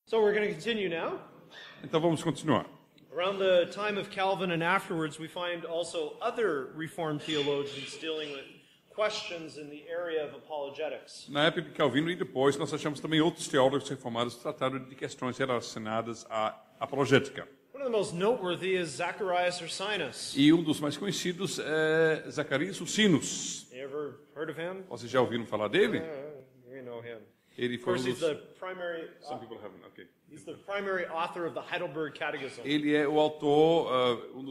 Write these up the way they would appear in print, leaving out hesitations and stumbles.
So we're going to continue now. Então vamos continuar. Around the time of Calvin and afterwards, we find also other Reformed theologians dealing with questions in the area of apologetics. Na época de Calvino e depois, nós achamos também outros teólogos reformados que trataram de questões relacionadas à apologética. One of the most noteworthy is Zacharias Ursinus. E um dos mais conhecidos é Zacarias Ursinus. You ever heard of him? Vocês já ouviram falar dele? You know him. Ele Of foi course, um he's dos... the primary. Some people haven't, okay. He's the primary author of the Heidelberg Catechism. Ele é o autor, um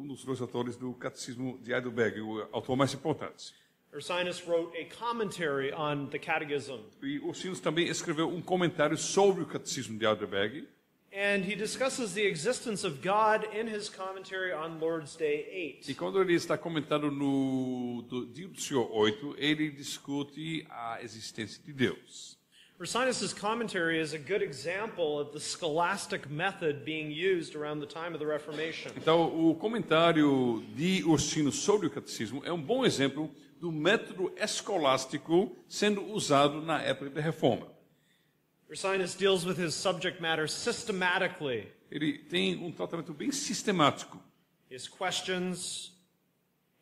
dos dois autores do Catecismo de Heidelberg, o autor mais importante. Ursinus wrote a commentary on the Catechism, E Ursinus também escreveu um comentário sobre o Catecismo de Heidelberg. and he discusses the existence of God in his commentary on Lord's Day 8. E quando ele está comentando no Dia do Senhor 8, ele discute a existência de Deus. Ursinus' commentary is a good example of the scholastic method being used around the time of the Reformation. Então, o comentário de Ursinus sobre o Catecismo é um bom exemplo do método escolástico sendo usado na época da Reforma. Ursinus deals with his subject matter systematically. Ele tem um tratamento bem sistemático. His questions,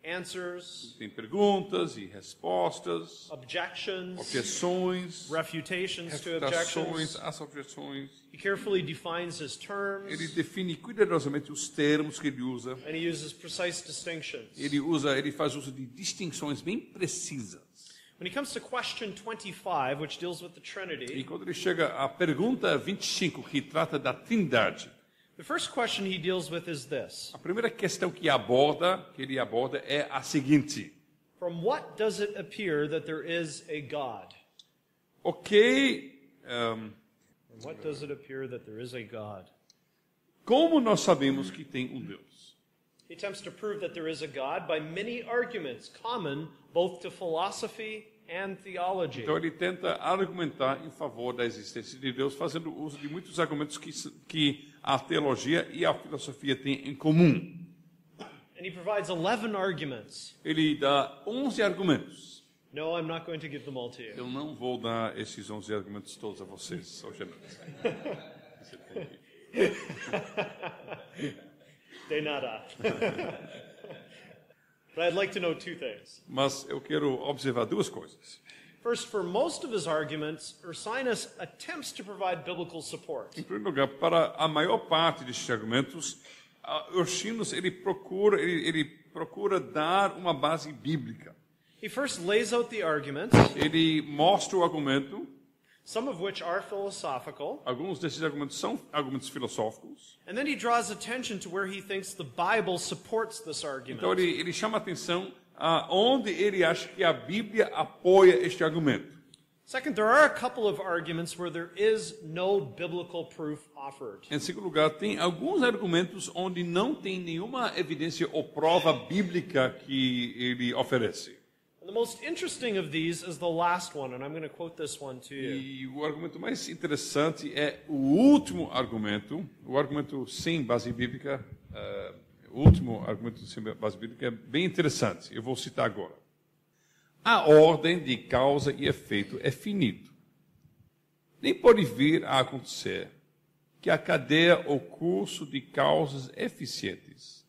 answers, Tem perguntas e respostas, objections, objeções, refutations to refutações, objections. as objeções. He carefully defines his terms, Ele define cuidadosamente os termos que ele usa. and he uses precise distinctions. Ele faz uso de distinções bem precisas. When he comes to question 25, which deals with the E Trinity, quando ele chega à pergunta 25, que trata da Trindade, the first question he deals with is this: a primeira questão que ele aborda é a seguinte: from what does it appear that there is a God? From what does it appear that there is a God? como nós sabemos que tem um Deus? He attempts to prove that there is a God by many arguments common both to philosophy and theology. Então ele tenta argumentar em favor da existência de Deus, fazendo uso de muitos argumentos que a teologia e a filosofia têm em comum. And he provides 11 arguments. Ele dá 11 argumentos. No, I'm not going to give them all to you. Eu não vou dar esses 11 argumentos todos a vocês hoje à noite. De nada. But I'd like to know two things. Mas eu quero observar duas coisas. First, for most of his arguments, Ursinus attempts to provide biblical support. Em primeiro lugar, para a maior parte desses argumentos, Ursinus ele procura dar uma base bíblica. He first lays out the arguments, Ele mostra o argumento. some of which are philosophical, Alguns desses argumentos são argumentos filosóficos. and then he draws attention to where he thinks the Bible supports this argument. Então ele chama a atenção aonde ele acha que a Bíblia apoia este argumento. Second, there are a couple of arguments where there is no biblical proof offered. Em segundo lugar, tem alguns argumentos onde não tem nenhuma evidência ou prova bíblica que ele oferece. And the most interesting of these is the last one, and I'm going to quote this one to you. E o argumento mais interessante é o último argumento, o argumento sem base bíblica. O último argumento sem base bíblica é bem interessante. Eu vou citar agora. A ordem de causa e efeito é finita. Nem pode vir a acontecer que a cadeia ou curso de causas eficientes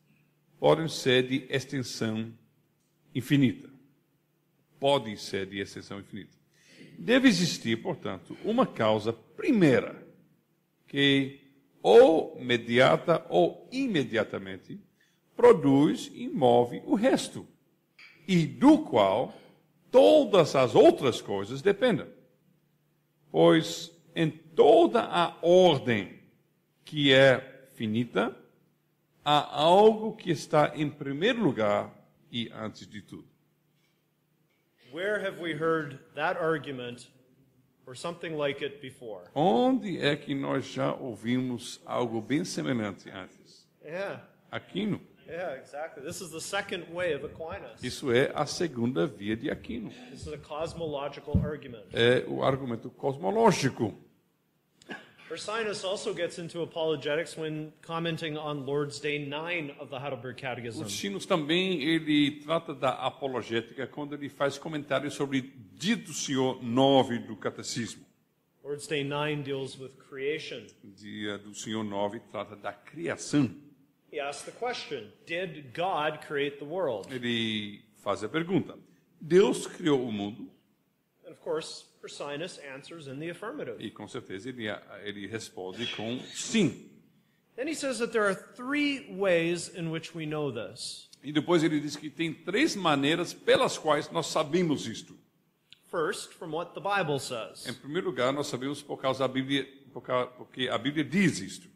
podem ser de extensão infinita. Pode ser de extensão infinita. Deve existir, portanto, uma causa primeira que ou mediata ou imediatamente produz e move o resto, e do qual todas as outras coisas dependem. Pois em toda a ordem que é finita, há algo que está em primeiro lugar e antes de tudo. Where have we heard that argument or something like it before? Onde é que nós já ouvimos algo bem semelhante antes? Yeah, Aquino. exactly. This is the second way of Aquinas. Isso é a segunda via de Aquino. This is a cosmological argument. É o argumento cosmológico. Ursinus also gets into apologetics when commenting on Lord's Day 9 of the Heidelberg Catechism. Ursinus também ele trata da apologética quando ele faz comentários sobre Dia do Senhor 9 do Catecismo. Lord's Day 9 deals with creation. O dia do Senhor 9 trata da criação. He asks the question, did God create the world? Ele faz a pergunta: Deus criou o mundo? And of course, Ursinus answers in the affirmative. E com certeza ele responde com sim. Then he says that there are three ways in which we know this. E depois ele diz que tem três maneiras pelas quais nós sabemos isto. First, from what the Bible says. Em primeiro lugar, nós sabemos por causa da Bíblia, porque a Bíblia diz isto.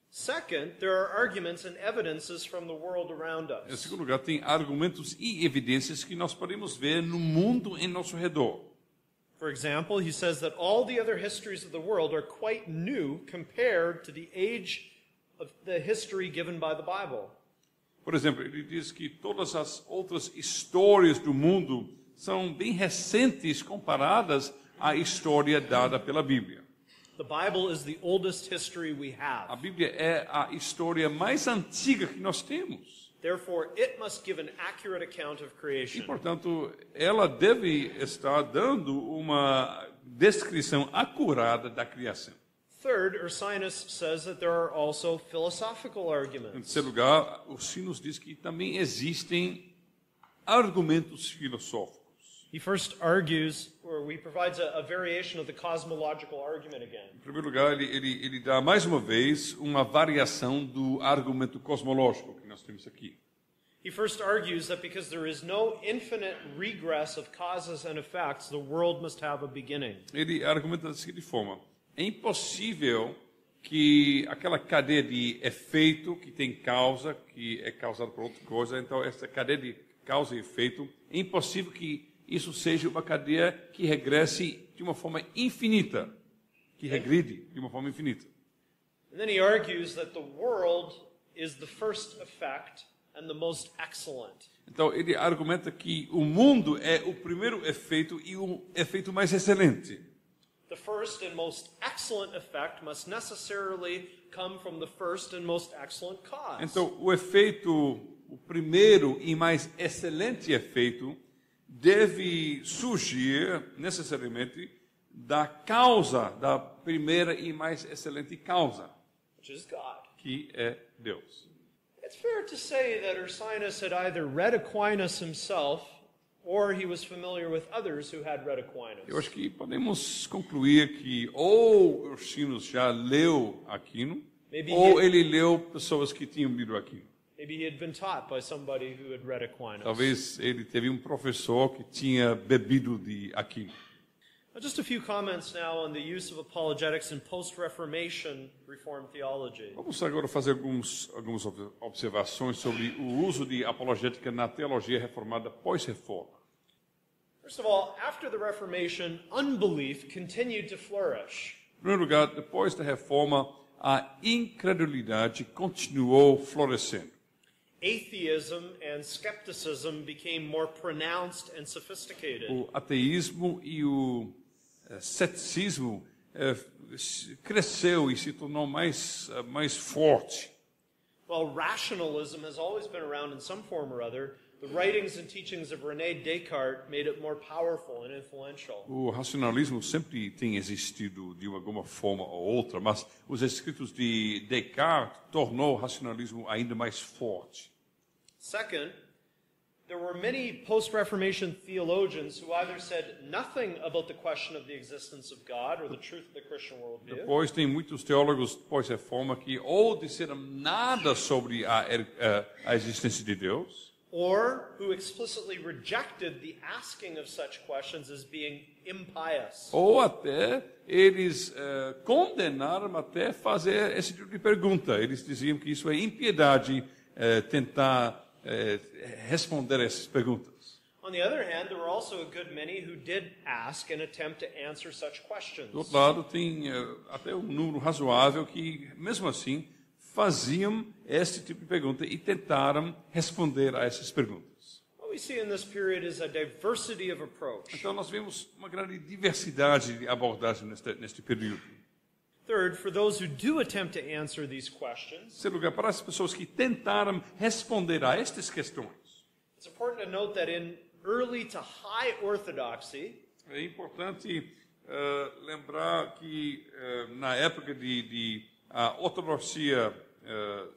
Second, there are arguments and evidences from the world around Em us. segundo lugar, tem argumentos e evidências que nós podemos ver no mundo em nosso redor. For example, he says that all the other histories of the world are quite new compared to the age of the history given by the Bible. Por exemplo, ele diz que todas as outras histórias do mundo são bem recentes comparadas à história dada pela Bíblia. The Bible is the oldest history we A have. Bíblia é a história mais antiga que nós temos. Therefore, it must give an accurate account of E, creation. portanto, ela deve estar dando uma descrição acurada da criação. Third, Ursinus says that there are also philosophical Em arguments. terceiro lugar, o Sinos diz que também existem argumentos filosóficos. He first argues, or he provides a variation of the cosmological argument again. Em primeiro lugar, ele dá mais uma vez uma variação do argumento cosmológico que nós temos aqui. He first argues that because there is no infinite regress of causes and effects, the world must have a beginning. Ele argumenta da seguinte forma: é impossível que aquela cadeia de efeito que tem causa, que é causada por outra coisa, então essa cadeia de causa e efeito, é impossível que isso seja uma cadeia que regresse de uma forma infinita, que regride de uma forma infinita. And then he argues that the world is the first effect and the most excellent. Então ele argumenta que o mundo é o primeiro efeito e o efeito mais excelente. The first and most excellent effect must necessarily come from the first and most excellent cause. Então o efeito, o primeiro e mais excelente efeito deve surgir necessariamente da causa, da primeira e mais excelente causa, Which is God. que é Deus. It's fair to say that Ursinus had either read Aquinas himself or he was familiar with others who had read Aquinas. Eu acho que podemos concluir que ou Ursinus já leu Aquino, Maybe ou he- ele leu pessoas que tinham lido Aquino. Maybe he had been taught by somebody who had read Aquinas. Talvez ele teve um professor que tinha bebido de Aquino. Now, just a few comments now on the use of apologetics in post-Reformation Reformed theology. Vamos agora fazer algumas observações sobre o uso de apologética na teologia reformada pós-reforma. First of all, after the Reformation, unbelief continued to flourish. Em primeiro lugar, depois da reforma, a incredulidade continuou florescendo. Atheism and skepticism became more pronounced and sophisticated. O ateísmo e o ceticismo cresceu e se tornou mais forte. While rationalism has always been around in some form or other, the writings and teachings of René Descartes made it more powerful and influential. O racionalismo sempre tem existido de alguma forma ou outra, mas os escritos de Descartes tornou o racionalismo ainda mais forte. Second, there were many post-Reformation theologians who either said nothing about the question of the existence of God or the truth of the Christian worldview, Depois tem muitos teólogos pós-reforma que ou disseram nada sobre a existência de Deus, or who explicitly rejected the asking of such questions as being impious. ou até eles condenaram até fazer esse tipo de pergunta. Eles diziam que isso é impiedade tentar responder essas perguntas. On the other hand, there were also a good many who did ask and attempt to answer such questions. Do outro lado, tem até um número razoável que, mesmo assim, faziam esse tipo de pergunta e tentaram responder a essas perguntas. What we see in this period is a diversity of approach. Então, nós vemos uma grande diversidade de abordagem neste período. Third, for those who do attempt to answer these Em questions, terceiro lugar, para as pessoas que tentaram responder a estas questões, it's important to note that in early to high orthodoxy, é importante lembrar que na época a ortodoxia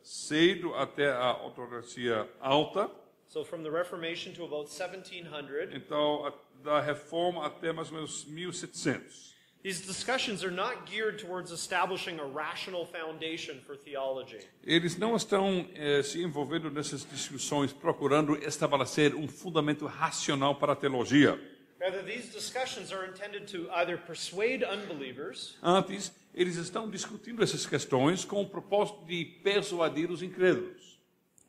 cedo até a ortodoxia alta, so from the Reformation to about 1700, então da reforma até mais ou menos 1700. these discussions are not geared towards establishing a rational foundation for theology. Eles não estão se envolvendo nessas discussões procurando estabelecer um fundamento racional para a teologia. Rather, these discussions are intended to either persuade unbelievers Antes, eles estão discutindo essas questões com o propósito de persuadir os incrédulos.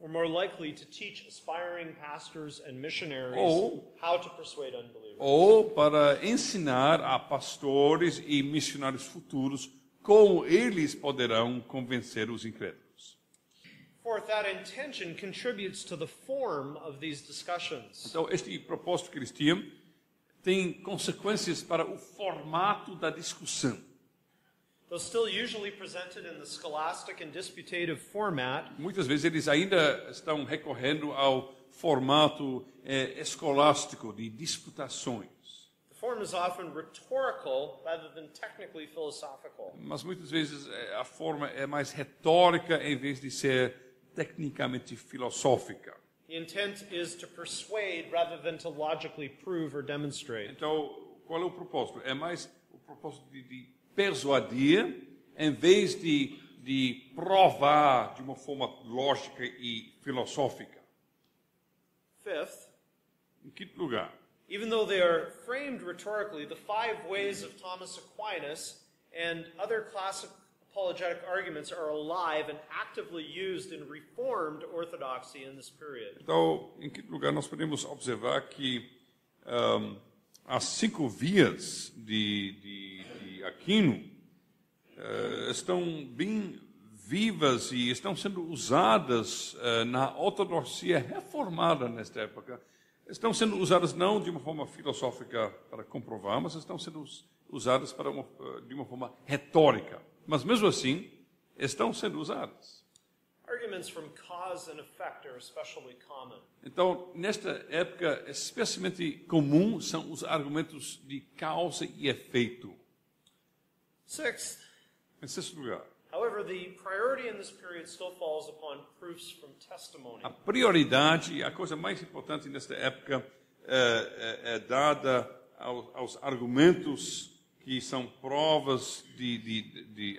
or more likely to teach aspiring pastors and missionaries Ou- how to persuade unbelievers. Ou para ensinar a pastores e missionários futuros como eles poderão convencer os incrédulos. Fourth, that intention contributes to the form of these discussions. Então, este propósito que eles tinham tem consequências para o formato da discussão. Though still usually presented in the scholastic and disputative format, Muitas vezes eles ainda estão recorrendo ao formato escolástico de disputações. the form is often rhetorical rather than technically philosophical. Mas muitas vezes a forma é mais retórica em vez de ser tecnicamente filosófica. The intent is to persuade rather than to logically prove or demonstrate. Então, qual é o propósito? É mais o propósito de persuadir em vez de provar de uma forma lógica e filosófica. Fifth, Em quinto lugar, even though they are framed rhetorically, the 5 ways of Thomas Aquinas and other classic apologetic arguments are alive and actively used in Reformed orthodoxy in this period. então, em quinto lugar, nós podemos observar que as 5 vias de Aquino estão bem vivas e estão sendo usadas na ortodoxia reformada nesta época. Estão sendo usadas não de uma forma filosófica para comprovar, mas estão sendo usadas de uma forma retórica. Mas mesmo assim, estão sendo usadas. Arguments from cause and effect are especially common. Então, nesta época, especialmente comum são os argumentos de causa e efeito. Sixth, Em sexto lugar, however, the priority in this period still falls upon proofs from testimony. a prioridade, a coisa mais importante nesta época é dada aos argumentos que são provas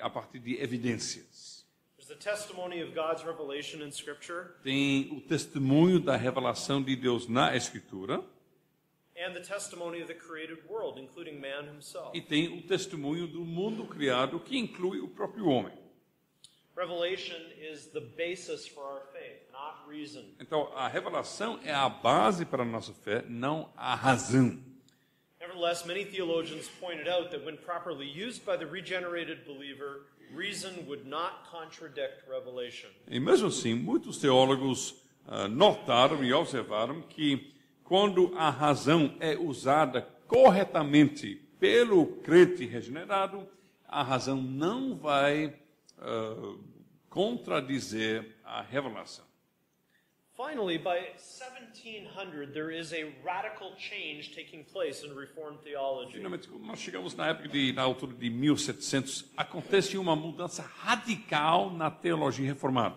a partir de evidências. There's the testimony of God's revelation in Scripture Tem o testemunho da revelação de Deus na Escritura and the testimony of the created world, including man himself. e tem o testemunho do mundo criado, que inclui o próprio homem. Revelation is the basis for our faith, not reason. Então, a revelação é a base para a nossa fé, não a razão. Nevertheless, many theologians pointed out that when properly used by the regenerated believer, reason would not contradict revelation. E mesmo assim, muitos teólogos notaram e observaram que quando a razão é usada corretamente pelo crente regenerado, a razão não vai contradizer a revelação. Finally, by 1700, there is a radical change taking place in Reformed theology. Finalmente, quando nós chegamos na altura de 1700, acontece uma mudança radical na teologia reformada.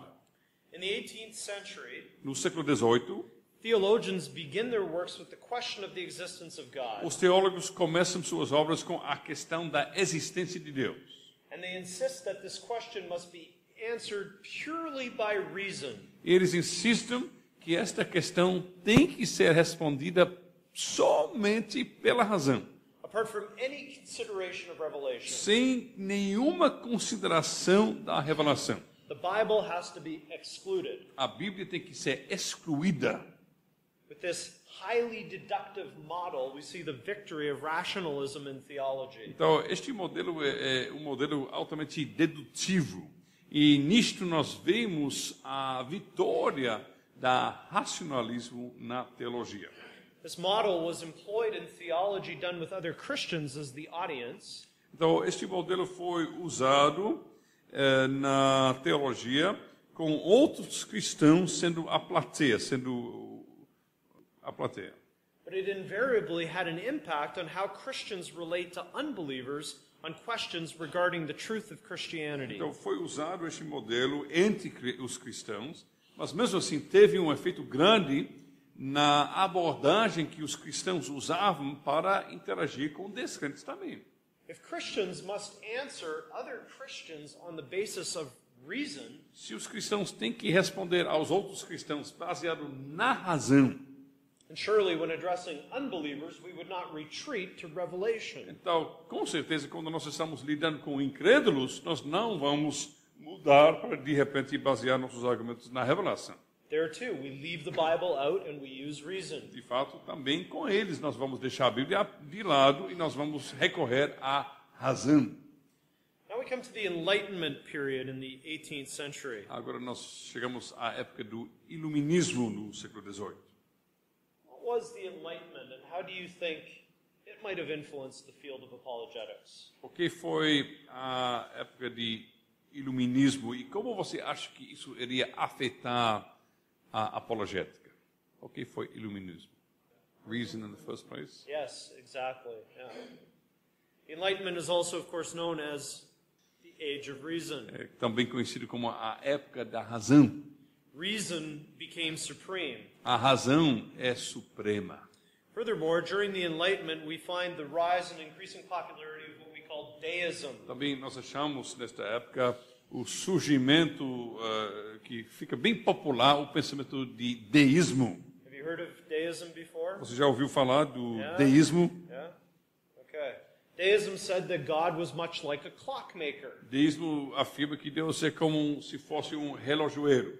In the 18th century, No século XVIII, theologians begin their works with the question of the existence of God, os teólogos começam suas obras com a questão da existência de Deus. and they insist that this question must be answered purely by reason. Eles insistem que esta questão tem que ser respondida somente pela razão, Apart from any consideration of revelation, sem nenhuma consideração da revelação. the Bible has to be excluded. A Bíblia tem que ser excluída. With this highly deductive model, we see the victory of rationalism in theology. Então, este modelo é um modelo altamente dedutivo. E nisto nós vemos a vitória da racionalismo na teologia. This model was employed in theology done with other Christians as the audience, Então, este modelo foi usado na teologia com outros cristãos sendo a plateia, but it invariably had an impact on how Christians relate to unbelievers on questions regarding the truth of Christianity. Então foi usado este modelo entre os cristãos, mas mesmo assim teve um efeito grande na abordagem que os cristãos usavam para interagir com descrentes também. If Christians must answer other Christians on the basis of reason, Se os cristãos têm que responder aos outros cristãos baseado na razão, and surely when addressing unbelievers, we would not retreat to revelation. então, com certeza, quando nós estamos lidando com incrédulos, nós não vamos mudar para, de repente, basear nossos argumentos na revelação. There too, we leave the Bible out and we use reason. De fato, também com eles nós vamos deixar a Bíblia de lado e nós vamos recorrer à razão. Now we come to the Enlightenment period in the 18th century. Agora nós chegamos à época do iluminismo no século XVIII. What was the Enlightenment and how do you think it might have influenced the field of apologetics? O que foi a época de iluminismo e como você acha que isso iria afetar a apologética? O que foi iluminismo? Reason in the first place? Yes, exactly. Yeah. The Enlightenment is also, of course, known as the Age of Reason. É também conhecido como a época da razão. Reason became supreme. A razão é suprema. Furthermore, during the Enlightenment, we find the rise and increasing popularity of what we call deism. Também nós achamos nesta época o surgimento que fica bem popular, o pensamento de deísmo. Have you heard of deism before? Você já ouviu falar do Yeah. deísmo? Yeah? Okay. Deism said that God was much like a clockmaker. Deísmo afirma que Deus é como se fosse um relojoeiro.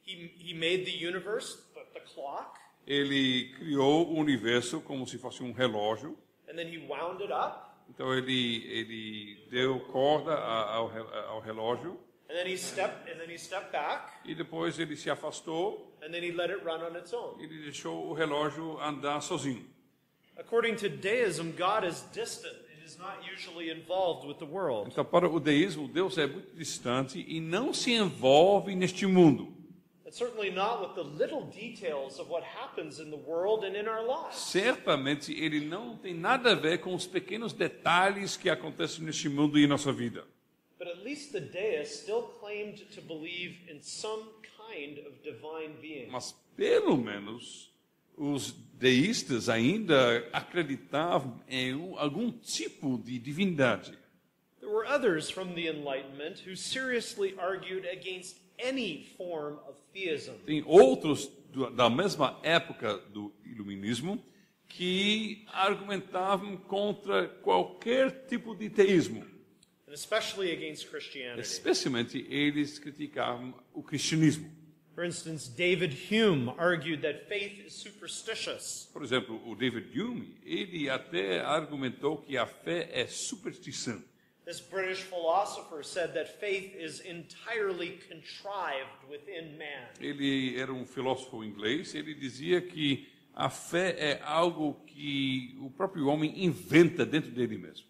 He made the universe, the clock, Ele criou o universo como se fosse um relógio. and then he wound it up, Então ele deu corda ao relógio and then he stepped back, e depois ele se afastou and then he let it run on its own. e ele deixou o relógio andar sozinho. According to deism, God is distant. It is not usually involved with the world. Então, para o deísmo, Deus é muito distante e não se envolve neste mundo. It's certainly not with the little details of what happens in the world and in our lives. Certamente, ele não tem nada a ver com os pequenos detalhes que acontecem neste mundo e em nossa vida. But at least the deists still claimed to believe in some kind of divine being. Mas, pelo menos, os deístas ainda acreditavam em algum tipo de divindade. There were others from the Enlightenment who seriously argued against any form of theism. Tem outros da mesma época do iluminismo que argumentavam contra qualquer tipo de teísmo. And especially against Christianity. Especialmente eles criticavam o cristianismo. For instance, David Hume argued that faith is superstitious. Por exemplo, o David Hume, ele até argumentou que a fé é superstição. This British philosopher said that faith is entirely contrived within man. Ele era um filósofo inglês, ele dizia que a fé é algo que o próprio homem inventa dentro dele mesmo.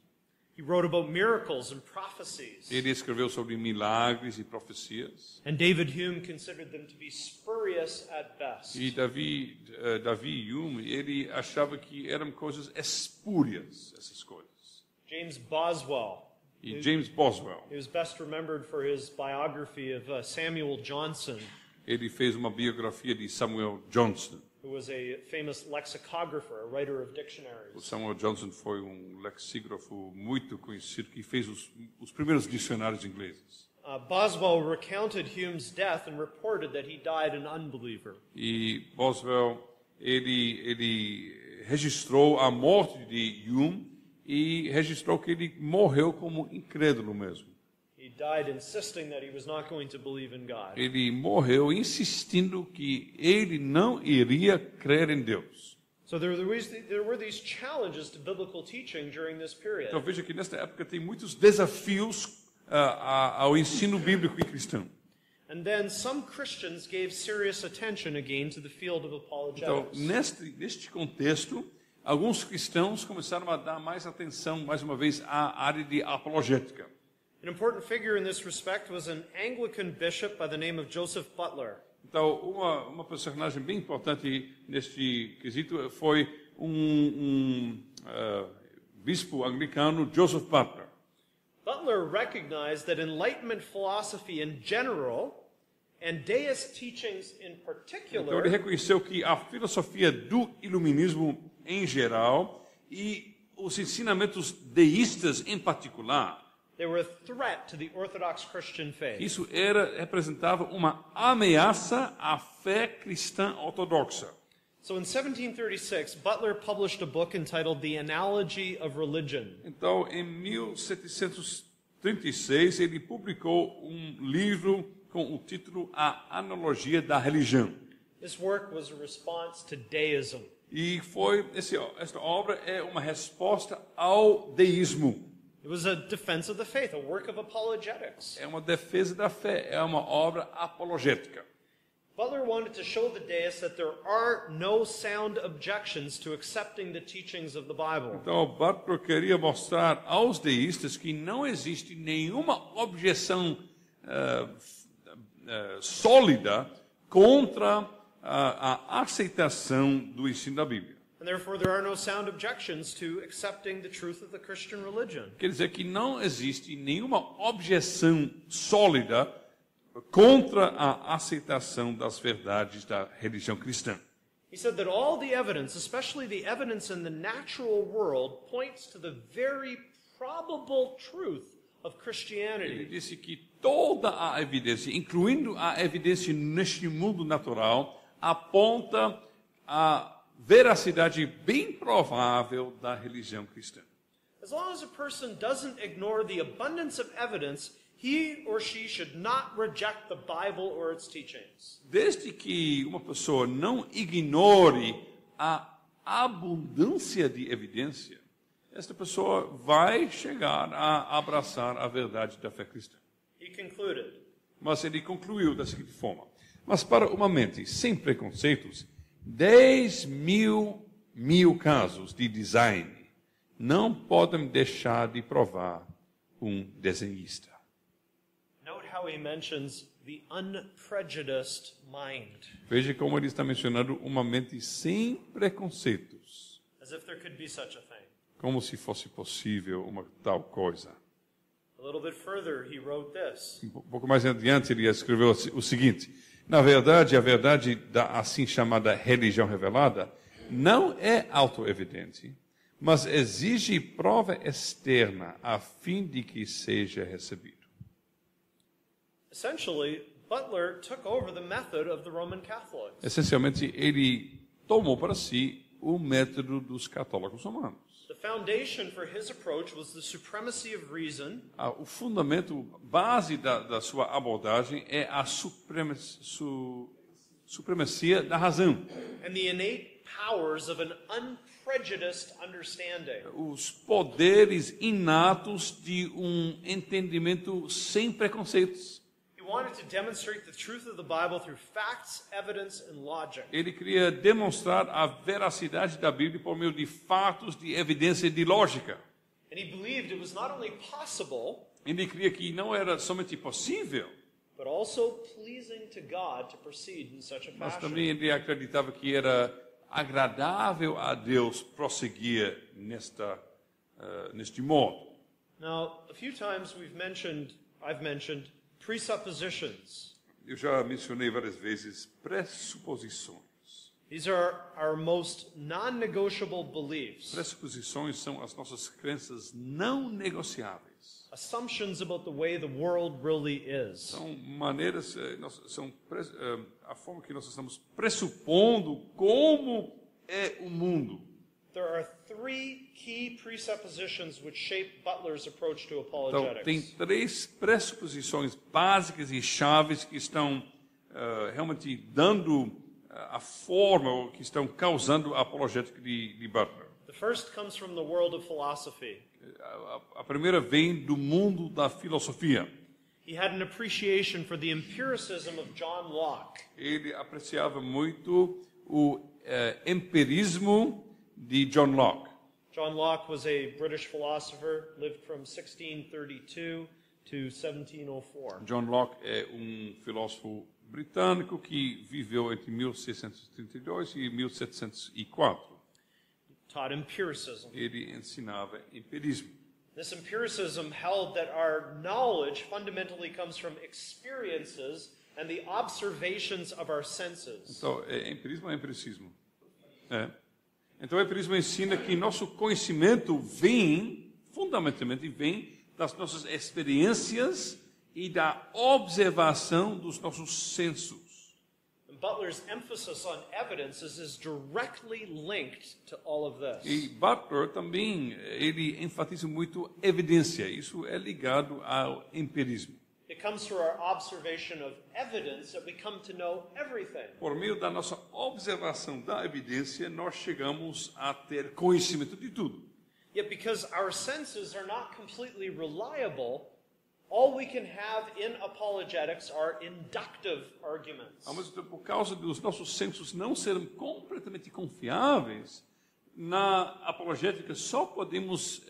He wrote about miracles and prophecies. Ele escreveu sobre milagres e profecias. And David Hume considered them to be spurious at best. E David Hume, ele achava que eram coisas espúrias, essas coisas. James Boswell. E James Boswell, He was best remembered for his biography of Samuel Johnson, ele fez uma biografia de Samuel Johnson. who was a famous lexicographer, a writer of O dictionaries. Samuel Johnson foi um lexígrafo muito conhecido que fez os primeiros dicionários ingleses. Boswell recounted Hume's death and reported that he died an unbeliever. E Boswell, ele registrou a morte de Hume e registrou que ele morreu como incrédulo mesmo. He died insisting that he was not going to believe in God. Ele morreu insistindo que ele não iria crer em Deus. So there were these challenges to biblical teaching during this period. Então veja que nesta época tem muitos desafios ao ensino bíblico e cristão. And then some Christians gave serious attention again to the field of Então, apologetics. neste contexto, alguns cristãos começaram a dar mais atenção, mais uma vez, à área de apologética. An important figure in this respect was an Anglican bishop by the name of Joseph Butler. Então, uma personagem bem importante neste quesito foi bispo anglicano, Joseph Butler. Butler recognized that Enlightenment philosophy in general and deist teachings in Então, ele particular reconheceu que a filosofia do iluminismo em geral e os ensinamentos deístas em particular, they were a threat to the Orthodox Christian faith. isso representava uma ameaça à fé cristã ortodoxa. So in 1736, Butler published a book entitled The Analogy of Religion. Então, em 1736, ele publicou um livro com o título A Analogia da Religião. This work was a response to deism. E esta obra é uma resposta ao deísmo. It was a defense of the faith, a work of apologetics. É uma defesa da fé, é uma obra apologética. Butler wanted to show the deists that there are no sound objections to accepting the teachings of the Bible. Então, Butler queria mostrar aos deístas que não existe nenhuma objeção sólida contra a aceitação do ensino da Bíblia. And therefore there are no sound objections to accepting the truth of the Christian religion. Quer dizer que não existe nenhuma objeção sólida contra a aceitação das verdades da religião cristã. He said that all the evidence, especially the evidence in the natural world, points to the very probable truth of Ele Christianity. disse que toda a evidência, incluindo a evidência neste mundo natural, aponta a veracidade bem provável da religião cristã. As long as a person doesn't ignore the abundance of evidence, he or she should not reject the Bible or its teachings. Desde que uma pessoa não ignore a abundância de evidência, esta pessoa vai chegar a abraçar a verdade da fé cristã. He concluded, Mas ele concluiu da seguinte forma: mas para uma mente sem preconceitos, 10.000 casos de design não podem deixar de provar um desenhista. note how he mentions the unprejudiced mind, Veja como ele está mencionando uma mente sem preconceitos, as if there could be such a thing. como se fosse possível uma tal coisa. A little bit further, he wrote this. Um pouco mais adiante ele escreveu o seguinte: na verdade, a verdade da assim chamada religião revelada não é autoevidente, mas exige prova externa a fim de que seja recebido. Essentially, Butler took over the method of the Roman Catholics. Essencialmente, ele tomou para si o método dos católicos romanos. The foundation for his approach was the supremacy of reason O fundamento base da sua abordagem é a supremacia da razão. and the innate powers of an unprejudiced understanding. Os poderes inatos de entendimento sem preconceitos. He wanted to demonstrate the truth of the Bible through facts, evidence, and logic. Ele queria demonstrar a veracidade da Bíblia por meio de fatos, de evidência e de lógica. And he believed it was not only possible, Ele queria que não era somente possível, but also pleasing to God to proceed in such a mas fashion. também ele acreditava que era agradável a Deus prosseguir neste modo. Now, a few times I've mentioned presuppositions. Eu já mencionei várias vezes pressuposições. These are our most non-negotiable beliefs, Pressuposições são as nossas crenças não negociáveis. assumptions about the way the world really is. São maneiras, a forma que nós estamos pressupondo como é o mundo. There are three key presuppositions which shape Butler's approach to Então, tem apologetics. 3 pressuposições básicas e chaves que estão realmente dando a forma, ou que estão causando a apologética de Butler. The first comes from the world of philosophy. A primeira vem do mundo da filosofia. He had an appreciation for the empiricism of John Locke. Ele apreciava muito o empirismo de John Locke. John Locke was a British philosopher, lived from 1632 to 1704. John Locke é filósofo britânico que viveu entre 1632 e 1704. taught empiricism. Ele ensinava empirismo. This empiricism held that our knowledge fundamentally comes from experiences and the observations of our senses. Então, empirismo é empiricismo. Então, o empirismo ensina que nosso conhecimento fundamentalmente vem das nossas experiências e da observação dos nossos sensos. And Butler's emphasis on evidences is directly linked to all of this. E Butler também, ele enfatiza muito evidência. Isso é ligado ao empirismo. It comes through our observation of evidence that we come to know everything. Por meio da nossa observação da evidência, nós chegamos a ter conhecimento de tudo. Yet because our senses are not completely reliable, all we can have in apologetics are inductive arguments. Ao mesmo tempo, por causa dos nossos sensos não serem completamente confiáveis, na apologética só podemos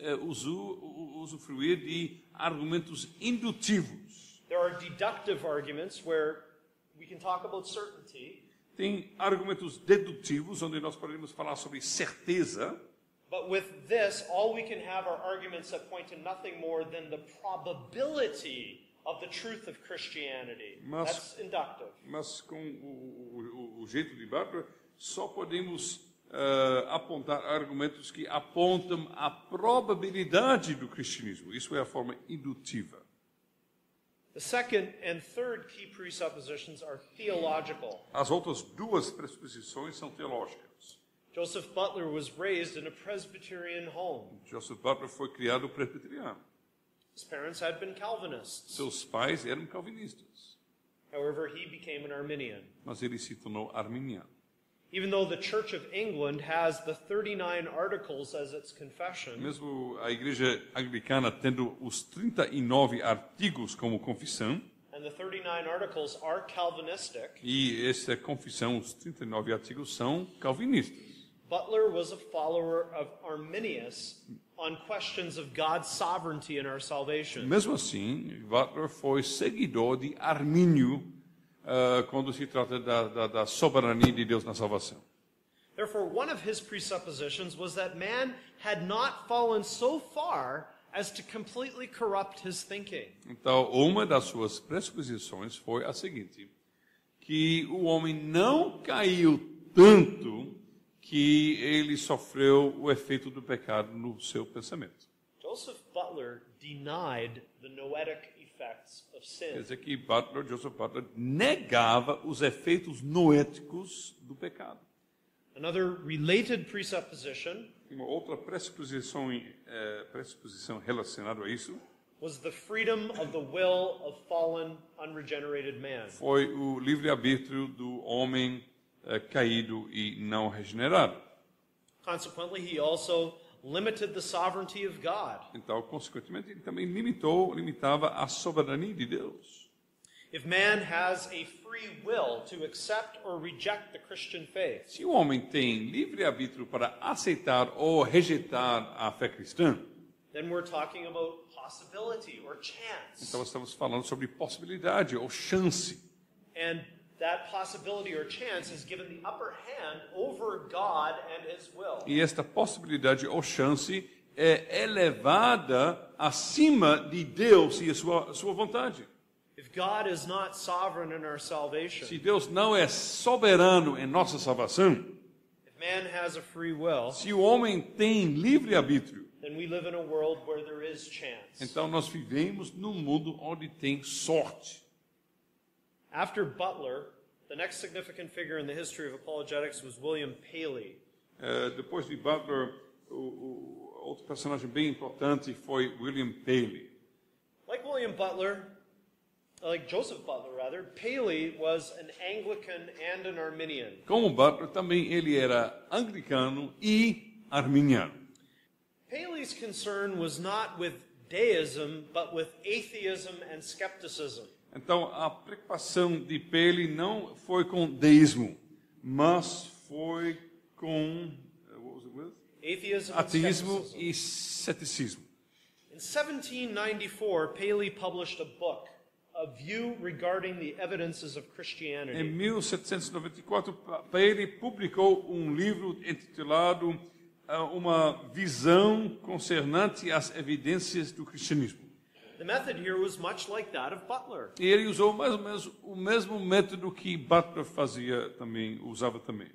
usufruir de argumentos indutivos. There are deductive arguments where we can talk about certainty, Tem argumentos dedutivos, onde nós podemos falar sobre certeza, but with this, all we can have are arguments that point to nothing more than the probability of the truth of Christianity. That's inductive. mas com o jeito de Butler, só podemos apontar argumentos que apontam a probabilidade do cristianismo. Isso é a forma indutiva. The second and third key presuppositions are theological. As outras duas pressuposições são teológicas. Joseph Butler was raised in a Presbyterian home. Joseph Butler foi criado presbiteriano. His parents had been Calvinists. Seus pais eram calvinistas, However, he became an Arminian. mas ele se tornou arminiano. Even though the Church of England has the 39 Articles as its confession, Mesmo a igreja anglicana tendo os 39 artigos como confissão, and the 39 Articles are Calvinistic, e essa confissão, os 39 artigos, são calvinistas. Butler was a follower of Arminius on questions of God's sovereignty in our salvation. Mesmo assim, Butler foi seguidor de Armínio quando se trata da soberania de Deus na salvação. Therefore, one of his presuppositions was that man had not fallen so far as to completely corrupt his thinking. Então, uma das suas pressuposições foi a seguinte, que o homem não caiu tanto que ele sofreu o efeito do pecado no seu pensamento. Joseph Butler denied the noetic effects of Quer sin. dizer que Joseph Butler negava os efeitos noéticos do pecado. Another related presupposition Uma outra pressuposição relacionada a isso was the freedom of the will of fallen, unregenerated man. foi o livre-arbítrio do homem caído e não regenerado. Consequently, he also limited the sovereignty of God. Então, consequentemente, ele também limitava a soberania de Deus. If man has a free will to accept or reject the Christian faith, Se o homem tem livre-arbítrio para aceitar ou rejeitar a fé cristã, then we're talking about possibility or chance. então estamos falando sobre possibilidade ou chance. And that possibility or chance is given the upper hand over God and His will. E esta possibilidade ou chance é elevada acima de Deus e a sua vontade. If God is not sovereign in our salvation, Se Deus não é soberano em nossa salvação, if man has a free will, se o homem tem livre-arbítrio, then we live in a world where there is chance. então nós vivemos num mundo onde tem sorte. After Butler, the next significant figure in the history of apologetics was William Paley. Depois de Butler, outro personagem bem importante foi William Paley. Like Joseph Butler rather, Paley was an Anglican and an Arminian. Como Butler, também ele era anglicano e arminiano. Paley's concern was not with deism, but with atheism and skepticism. Então, a preocupação de Paley não foi com deísmo, mas foi com Atheism and ateísmo skepticism. e ceticismo. In 1794, Paley published a book, A View Regarding the Evidences of Em Christianity. 1794, Paley publicou um livro intitulado uma visão concernante às evidências do cristianismo. The method here was much like that of Butler. E ele usou mais ou menos o mesmo método que Butler usava também.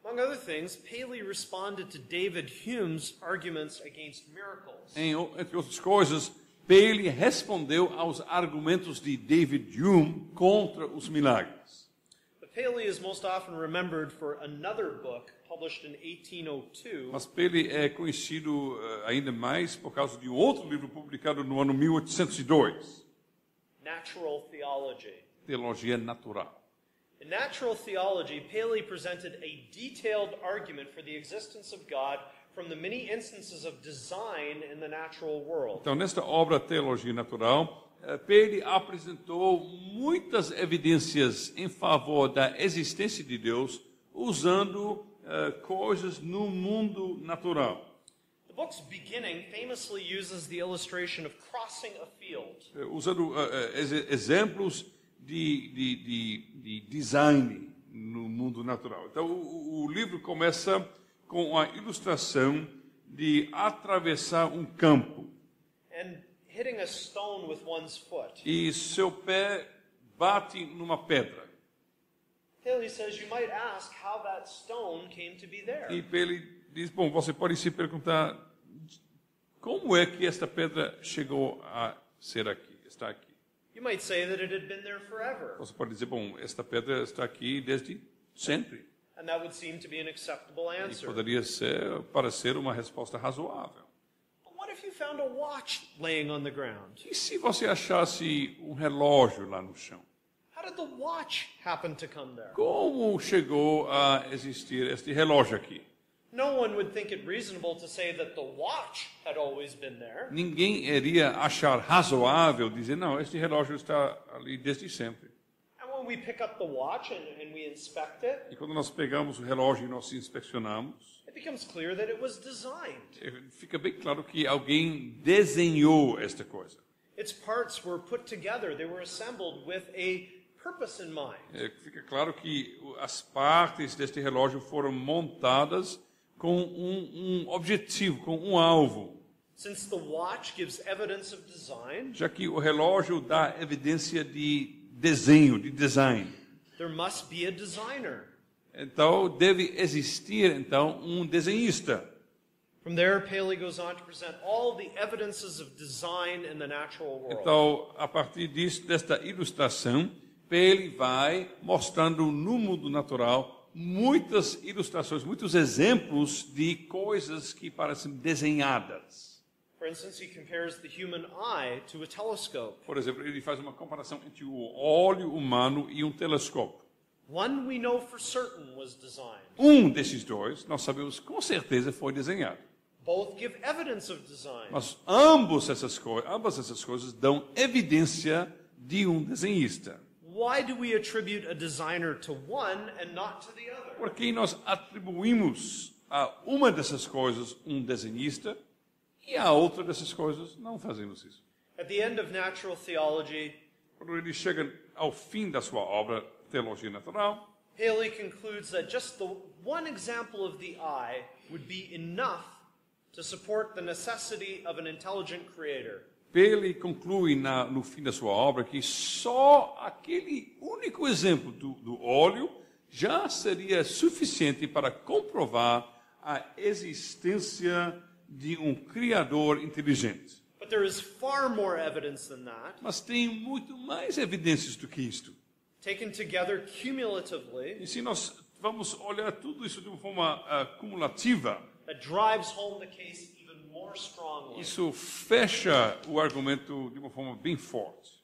Among other things, Paley responded to David Hume's arguments against miracles. Entre outras coisas, Paley respondeu aos argumentos de David Hume contra os milagres. But Paley is most often remembered for another book published in 1802. Mas Paley é conhecido ainda mais por causa de um outro livro publicado no ano 1802, Natural Theology. Teologia Natural. In Natural Theology, Paley presented a detailed argument for the existence of God from the many instances of design in the natural world. Então, nesta obra Teologia Natural, Paley apresentou muitas evidências em favor da existência de Deus, usando coisas no mundo natural. The book's beginning famously uses the illustration of crossing a field. Usando exemplos de design no mundo natural. Então, o livro começa com a ilustração de atravessar um campo. And hitting a stone with one's foot. E seu pé bate numa pedra. Paley says you might ask how that stone came to be there. E Paley diz, bom, você pode se perguntar como é que esta pedra chegou a ser aqui, está aqui. You might say that it had been there forever. Você pode dizer, bom, esta pedra está aqui desde sempre. And that would seem to be an acceptable E answer. poderia parecer uma resposta razoável. But what if you found a watch laying on the ground? E se você achasse um relógio lá no chão? How did the watch happen to come there? Como chegou a existir este relógio aqui? No one would think it reasonable to say that the watch had always been there. Ninguém iria achar razoável dizer, não, este relógio está ali desde sempre. And when we pick up the watch and we inspect it, E quando nós pegamos o relógio e nós inspecionamos, it becomes clear that it was designed. fica bem claro que alguém desenhou esta coisa. Its parts were put together, they were assembled with a purpose in mind. Fica claro que as partes deste relógio foram montadas com um objetivo, com um alvo. Since the watch gives evidence of design, Já que o relógio dá evidência de desenho, de design. there must be a designer. Então, deve existir, então, um desenhista. From there, Paley goes on to present all the evidences of design in the natural world. Então, a partir desta ilustração, Paley vai mostrando no mundo natural muitas ilustrações, muitos exemplos de coisas que parecem desenhadas. For instance, he compares the human eye to a telescope. Por exemplo, ele faz uma comparação entre o olho humano e um telescópio. One we know for certain was designed. Um desses dois, nós sabemos com certeza foi desenhado. Both give evidence of design. Mas ambas essas coisas dão evidência de um desenhista. Why do we attribute a designer to one and not to the other? Por que nós atribuímos a uma dessas coisas um desenhista e a outra dessas coisas não fazemos isso? At the end of Natural Theology, Quando ele chega ao fim da sua obra Teologia Natural, Paley concludes that just the one example of the eye would be enough to support the necessity of an intelligent creator. Paley conclui no fim da sua obra que só aquele único exemplo do olho já seria suficiente para comprovar a existência de um Criador inteligente. But there is far more evidence than that. Mas tem muito mais evidências do que isto. Taken together cumulatively, E se nós vamos olhar tudo isso de uma forma cumulativa, that drives home the case even more strongly. isso fecha o argumento de uma forma bem forte.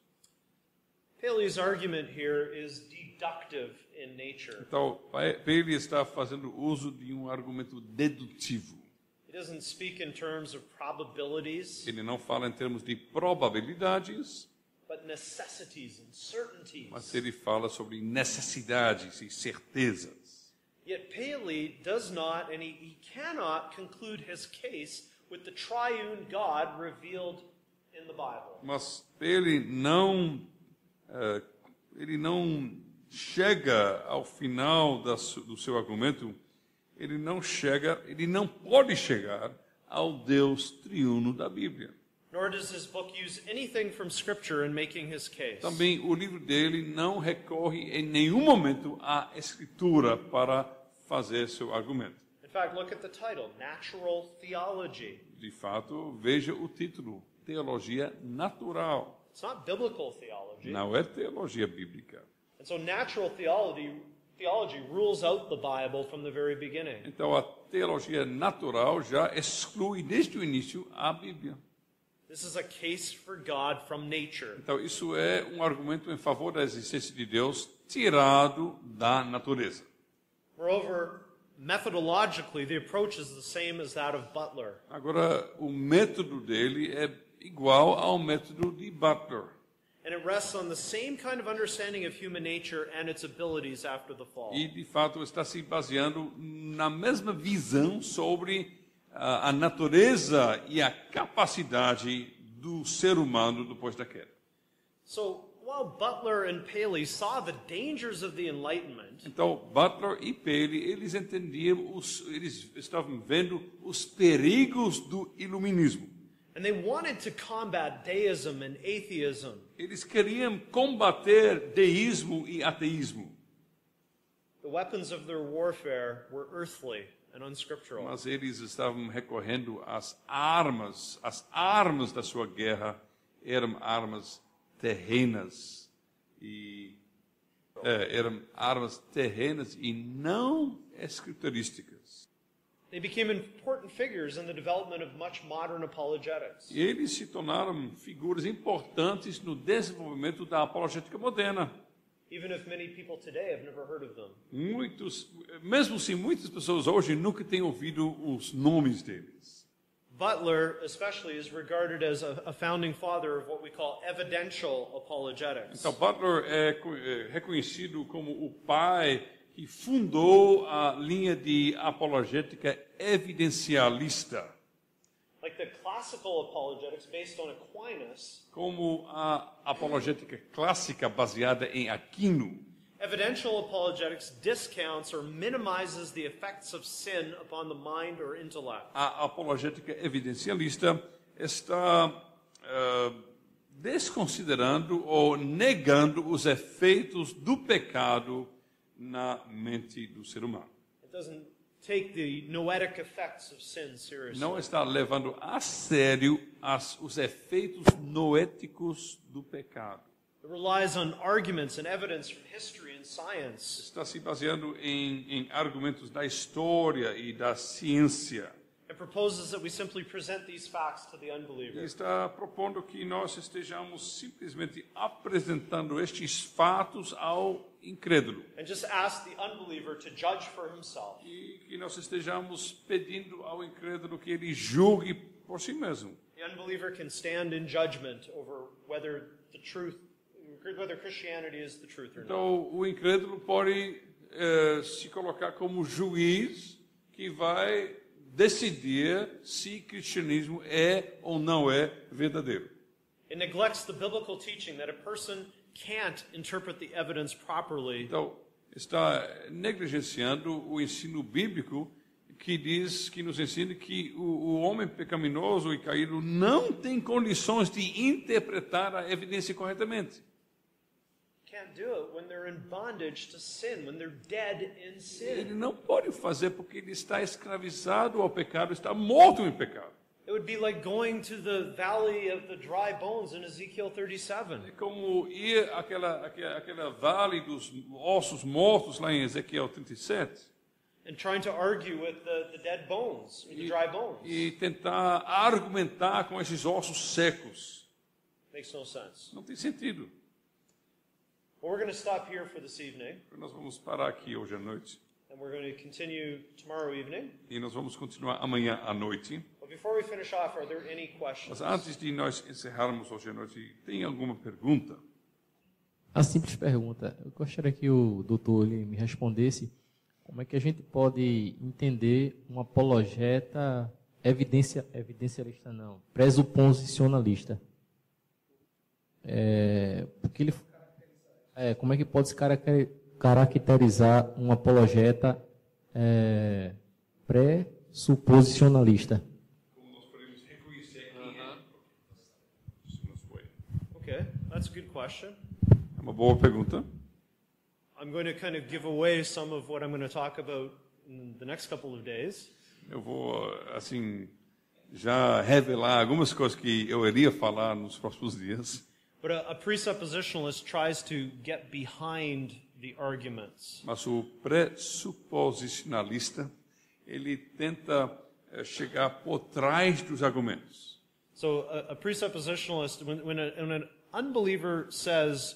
Paley's argument here is deductive in nature. Então, Paley está fazendo uso de um argumento dedutivo. He doesn't speak in terms of probabilities, Ele não fala em termos de probabilidades, but necessities and certainties. mas ele fala sobre necessidades e certezas. Yet Paley does not, and he cannot conclude his case with the triune God revealed in the Bible. Mas ele não chega ao final do seu argumento ele não pode chegar ao Deus triuno da Bíblia. Nor does his book use anything from Scripture in making his case. Também o livro dele não recorre em nenhum momento à Escritura para fazer seu argumento. In fact, look at the title, Natural Theology. De fato, veja o título, Teologia Natural. It's not biblical theology. Não é teologia bíblica. And so natural theology rules out the Bible from the very beginning. Então, a teologia natural já exclui desde o início a Bíblia. This is a case for God from nature. Então, isso é um argumento em favor da existência de Deus tirado da natureza. Moreover, methodologically, the approach is the same as that of Butler. Agora, o método dele é igual ao método de Butler. And it rests on the same kind of understanding of human nature and its abilities after the fall. E, de fato, está se baseando na mesma visão sobre a natureza e a capacidade do ser humano depois da queda. So, while Butler and Paley saw the dangers of the Enlightenment, Então, Butler e Paley, eles entendiam, eles estavam vendo os perigos do iluminismo. and they wanted to combat deism and atheism, Eles queriam combater deísmo e ateísmo. the weapons of their warfare were earthly and unscriptural. Mas eles estavam recorrendo às armas. As armas da sua guerra eram armas terrenas e não escriturísticas. They became important figures in the development of much modern apologetics. E eles se tornaram figuras importantes no desenvolvimento da apologética moderna. Even if many people today have never heard of them. Mesmo se muitas pessoas hoje nunca têm ouvido os nomes deles. Butler, especially, is regarded as a founding father of what we call evidential apologetics. Então, Butler é reconhecido como o pai que fundou a linha de apologética evidencialista. Like the classical apologetics based on Aquinas, Como a apologética clássica baseada em Aquino. evidential apologetics discounts or minimizes the effects of sin upon the mind or intellect. A apologética evidencialista está desconsiderando ou negando os efeitos do pecado na mente do ser humano. It doesn't take the noetic effects of sin seriously. Não está levando a sério os efeitos noéticos do pecado. It relies on arguments and evidence from history and science. Está se baseando em argumentos da história e da ciência. It proposes that we simply present these facts to the E unbeliever. está propondo que nós estejamos simplesmente apresentando estes fatos ao incrédulo. And just ask the unbeliever to judge for himself. E que nós estejamos pedindo ao incrédulo que ele julgue por si mesmo. The unbeliever can stand in judgment over whether Christianity is the truth or not. Então, o incrédulo pode se colocar como juiz que vai decidir se cristianismo é ou não é verdadeiro. It neglects the biblical teaching that a person can't interpret the evidence properly Então, está negligenciando o ensino bíblico que nos ensina que o homem pecaminoso e caído não tem condições de interpretar a evidência corretamente. can't do it when they're in bondage to sin, when they're dead in Ele sin. não pode fazer porque ele está escravizado ao pecado, está morto em pecado. It would be like going to the valley of the dry bones in Ezekiel 37. É como ir àquela vale dos ossos mortos lá em Ezequiel 37 And trying to argue with the dead bones, the dry bones. e tentar argumentar com esses ossos secos. Makes no sense. Não tem sentido. Well, we're going to stop here for this evening, Nós vamos parar aqui hoje à noite and we're going to continue tomorrow evening. e nós vamos continuar amanhã à noite. But before we finish off, are there any questions? Mas antes de nós encerrarmos hoje à noite, tem alguma pergunta? A simples pergunta. Eu gostaria que o doutor ele me respondesse como é que a gente pode entender um apologeta evidencialista, não, presuposicionalista. Porque ele, como é que pode se caracterizar um apologeta pressuposicionalista. Como nós podemos reconhecer quem é? Okay, that's a good question. É uma boa pergunta. I'm going to kind of give away some of what I'm going to talk about in the next couple of days. Eu vou, assim, já revelar algumas coisas que eu iria falar nos próximos dias. But a presuppositionalist tries to get behind the arguments. Mas o pressuposicionalista, ele tenta chegar por trás dos argumentos. So a presuppositionalist, when an unbeliever says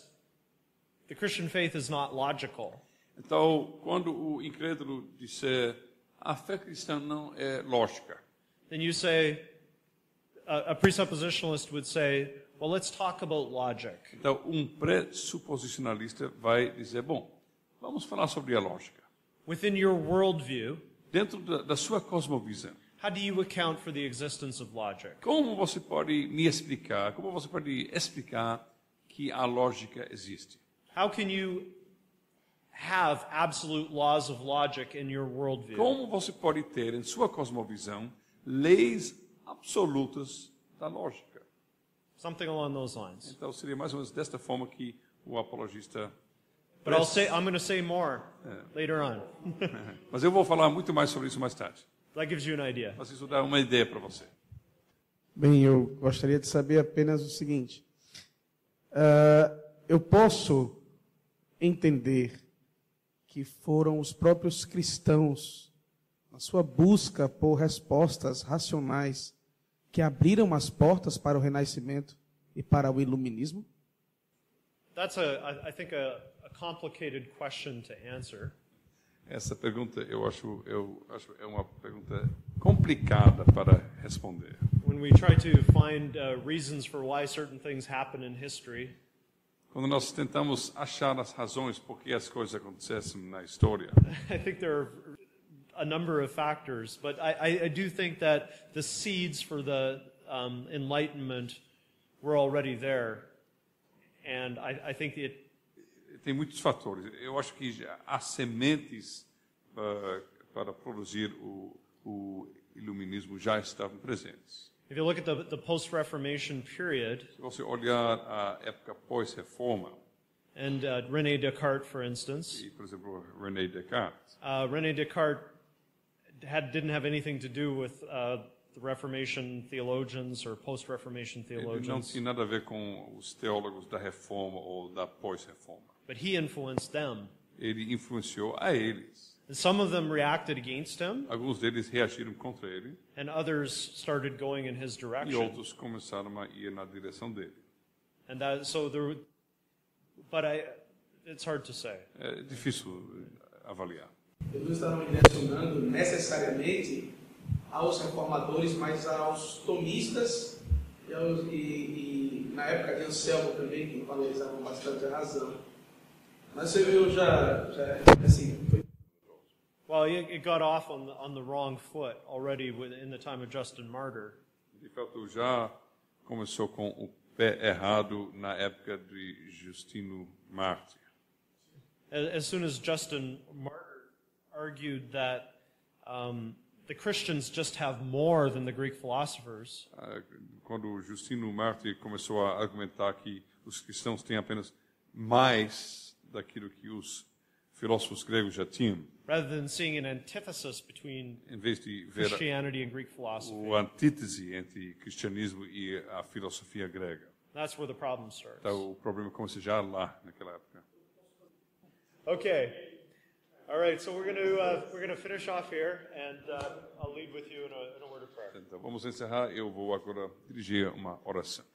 the Christian faith is not logical, Então, quando o incrédulo disser a fé cristã não é lógica, then you say, a presuppositionalist would say, well, let's talk about logic. então um pressuposicionalista vai dizer, bom, vamos falar sobre a lógica. Within your worldview, Dentro da sua cosmovisão, how do you account for the existence of logic? como você pode me explicar, como você pode explicar que a lógica existe? How can you have absolute laws of logic in your worldview? Como você pode ter em sua cosmovisão leis absolutas da lógica? Something along those lines. Então seria mais ou menos desta forma que o apologista. But I'm going to say more later on. Mas eu vou falar muito mais sobre isso mais tarde. That gives you an idea. Mas isso dá uma ideia para você. Bem, eu gostaria de saber apenas o seguinte. Eu posso entender que foram os próprios cristãos, na sua busca por respostas racionais, que abriram as portas para o Renascimento e para o Iluminismo? That's I think a complicated question to answer. Essa pergunta eu acho é uma pergunta complicada para responder. When we try to find reasons for why certain things happen in history, Quando nós tentamos achar as razões por que as coisas acontecem na história, I think there are a number of factors, but I do think that the seeds for the Enlightenment were already there, and I think tem muitos fatores. Eu acho que já há sementes para produzir o iluminismo já estavam presentes. if you look at the post-Reformation period, Se você olhar a época pós-reforma, and René Descartes, for instance, e, por exemplo, René Descartes, René Descartes didn't have anything to do with the Reformation theologians or post-Reformation ele não theologians, tinha nada a ver com os teólogos da reforma ou da pós-reforma. but he influenced them. Ele influenciou a eles. And some of them reacted against him, Alguns deles reagiram contra ele and others started going in his e direction. outros começaram a ir na direção dele. And it's hard to say. É difícil avaliar. Eu não estava direcionando necessariamente aos reformadores, mas aos tomistas e na época de Anselmo também, que valorizavam bastante a razão. Mas eu já assim, foi. Well, it got off on the wrong foot already in the time of Justin Martyr. De fato, já começou com o pé errado na época de Justino Mártir. As soon as Justin Martyr argued that the Christians just have more than the Greek philosophers, Quando Justino Mártir começou a argumentar que os cristãos têm apenas mais daquilo que os filósofos gregos já tinham, rather than seeing an antithesis between em vez de ver Christianity and Greek philosophy, o antítese entre cristianismo e a filosofia grega. that's where the problem starts. Então, o problema começa já lá naquela época. Okay. All right, so we're going to finish off here, and I'll lead with you in a word of prayer. Então, vamos encerrar. Eu vou agora dirigir uma oração.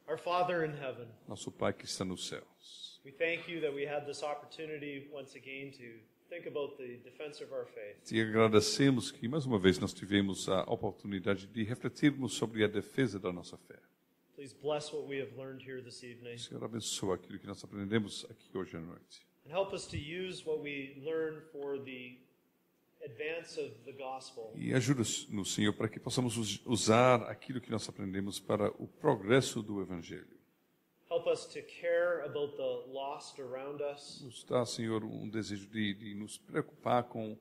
Our Father in heaven, Nosso Pai que está nos céus, we thank you that we had this opportunity once again to think about the defense of our faith. te agradecemos que mais uma vez nós tivemos a oportunidade de refletirmos sobre a defesa da nossa fé. Please bless what we have learned here this evening, Senhor, abençoa aquilo que nós aprendemos aqui hoje à noite. and help us to use what we learn for the advance of the gospel. E ajuda-nos, Senhor, para que possamos usar aquilo que nós aprendemos para o progresso do Evangelho. Help us to care about the lost around us, Nos dá, Senhor, um desejo de nos preocupar com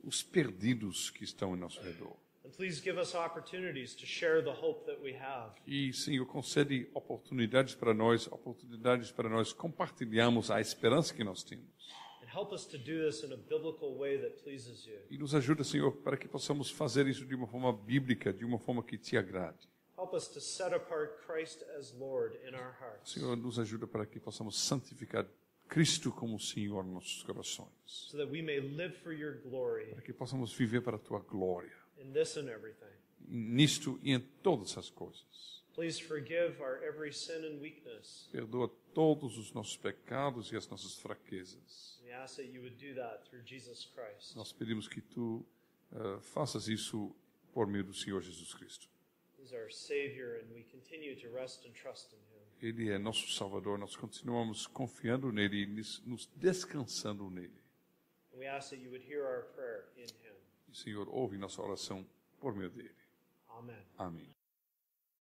os perdidos que estão em nosso redor. And please give us opportunities to share the hope that we have. E, Senhor, concede oportunidades para nós compartilharmos a esperança que nós temos. And help us to do this in a biblical way that pleases you. E nos ajuda, Senhor, para que possamos fazer isso de uma forma bíblica, de uma forma que te agrade. Help us to set apart Christ as Lord in our hearts, Senhor, nos ajuda para que possamos santificar Cristo como Senhor nos nossos corações. so that we may live for your glory Para que possamos viver para a tua glória. in this and everything. Nisto e em todas as coisas. Please forgive our every sin and weakness. Perdoa todos os nossos pecados e as nossas fraquezas. We ask that you would do that through Jesus Christ. Nós pedimos que tu faças isso por meio do Senhor Jesus Cristo. He's our Savior, and we continue to rest and trust in Him. Ele é nosso Salvador, nós continuamos confiando nele e nos descansando nele. And we ask that you would hear our prayer in Him. E, Senhor, ouve nossa oração por meio dele. Amen. Amém.